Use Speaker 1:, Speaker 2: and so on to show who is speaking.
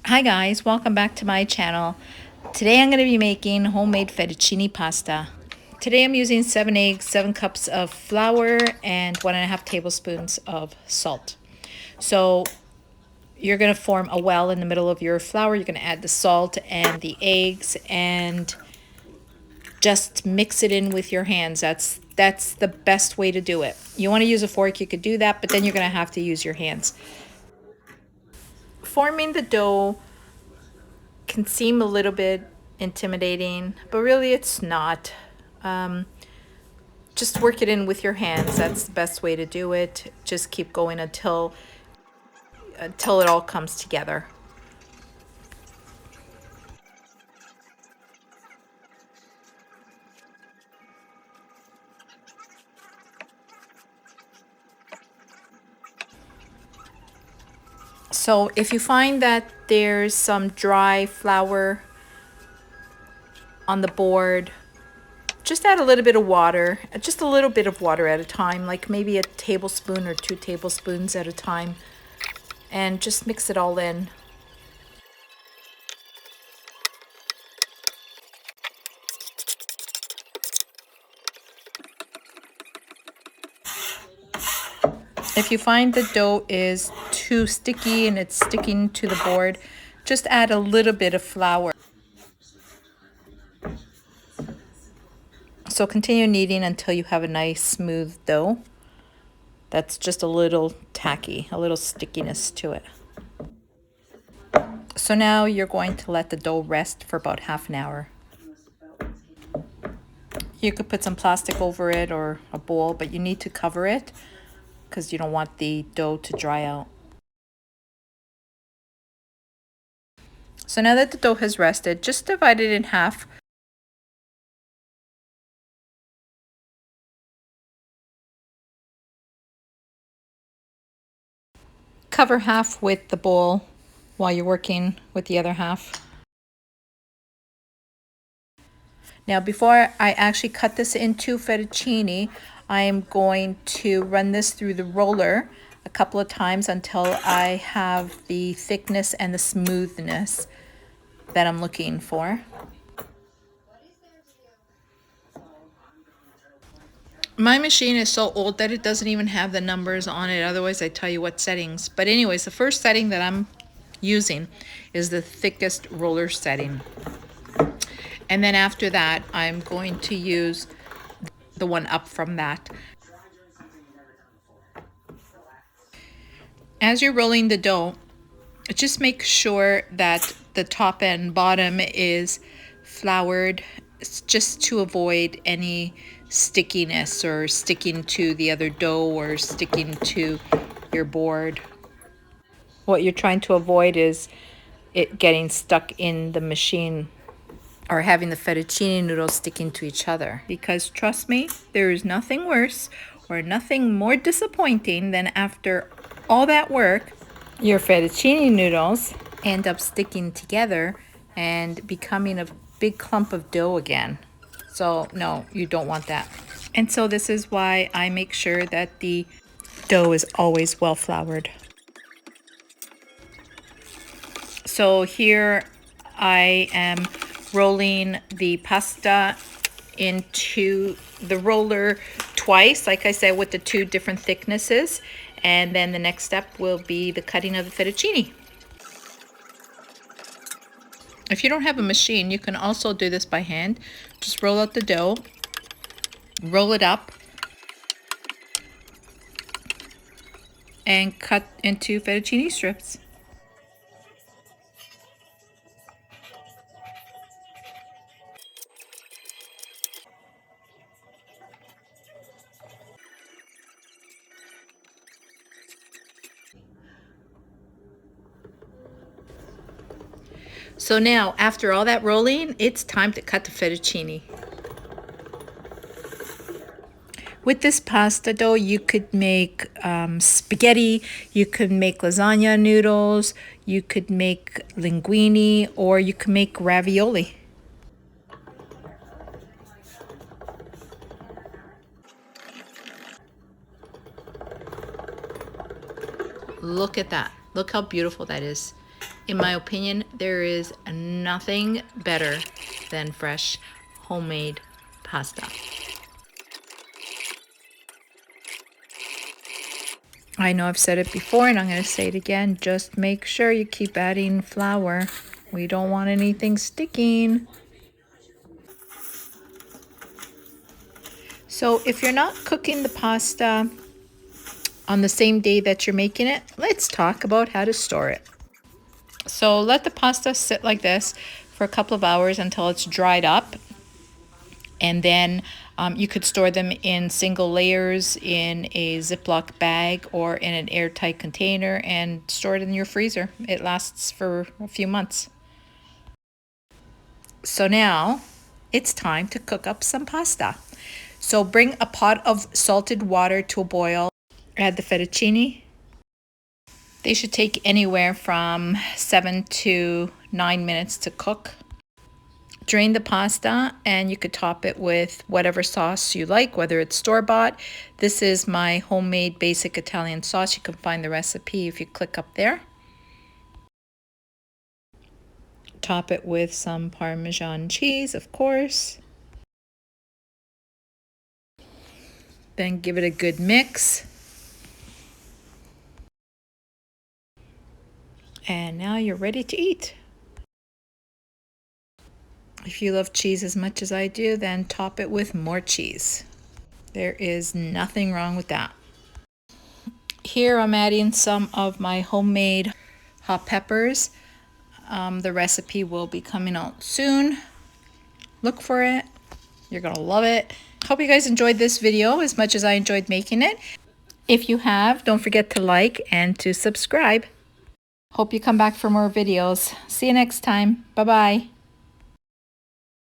Speaker 1: Hi guys, welcome back to my channel. Today I'm going to be making homemade fettuccine pasta. Today I'm using 7 eggs, 7 cups of flour, and 1.5 tablespoons of salt. So you're going to form a well in the middle of your flour. You're going to add the salt and the eggs and just mix it in with your hands. That's the best way to do it. You want to use a fork, you could do that, but then you're going to have to use your hands. Forming the dough can seem a little bit intimidating, but really it's not. Just work it in with your hands. That's the best way to do it. Just keep going until it all comes together. So if you find that there's some dry flour on the board, just add a little bit of water, just a little bit of water at a time, like maybe a tablespoon or 2 tablespoons at a time, and just mix it all in. If you find the dough is too sticky and it's sticking to the board, just add a little bit of flour. So continue kneading until you have a nice smooth dough that's just a little tacky, a little stickiness to it. So now you're going to let the dough rest for about half an hour. You could put some plastic over it or a bowl, but you need to cover it because you don't want the dough to dry out. So now that the dough has rested, just divide it in half. Cover half with the bowl while you're working with the other half. Now before I actually cut this into fettuccine, I'm going to run this through the roller a couple of times until I have the thickness and the smoothness that I'm looking for. My machine is so old that it doesn't even have the numbers on it, otherwise I tell you what settings. But anyways, the first setting that I'm using is the thickest roller setting. And then after that, I'm going to use the one up from that. As you're rolling the dough, just make sure that the top and bottom is floured, just to avoid any stickiness or sticking to the other dough or sticking to your board. What you're trying to avoid is it getting stuck in the machine or having the fettuccine noodles sticking to each other. Because trust me, there is nothing worse or nothing more disappointing than after all that work, your fettuccine noodles end up sticking together and becoming a big clump of dough again. So no, you don't want that. And so this is why I make sure that the dough is always well floured. So here I am rolling the pasta into the roller twice, like I said, with the 2 different thicknesses. And then the next step will be the cutting of the fettuccine. If you don't have a machine, you can also do this by hand. Just roll out the dough, roll it up, and cut into fettuccine strips. So now, after all that rolling, it's time to cut the fettuccine. With this pasta dough, you could make spaghetti, you could make lasagna noodles, you could make linguine, or you could make ravioli. Look at that. Look how beautiful that is. In my opinion, there is nothing better than fresh homemade pasta. I know I've said it before and I'm going to say it again. Just make sure you keep adding flour. We don't want anything sticking. So if you're not cooking the pasta on the same day that you're making it, let's talk about how to store it. So let the pasta sit like this for a couple of hours until it's dried up. And then you could store them in single layers in a Ziploc bag or in an airtight container and store it in your freezer. It lasts for a few months. So now it's time to cook up some pasta. So bring a pot of salted water to a boil. Add the fettuccine. They should take anywhere from 7 to 9 minutes to cook. Drain the pasta and you could top it with whatever sauce you like, whether it's store-bought. This is my homemade basic Italian sauce. You can find the recipe if you click up there. Top it with some Parmesan cheese, of course. Then give it a good mix. And now you're ready to eat. If you love cheese as much as I do, then top it with more cheese. There is nothing wrong with that. Here I'm adding some of my homemade hot peppers. The recipe will be coming out soon. Look for it. You're gonna love it. Hope you guys enjoyed this video as much as I enjoyed making it. If you have, don't forget to like and to subscribe. Hope you come back for more videos. See you next time. Bye-bye.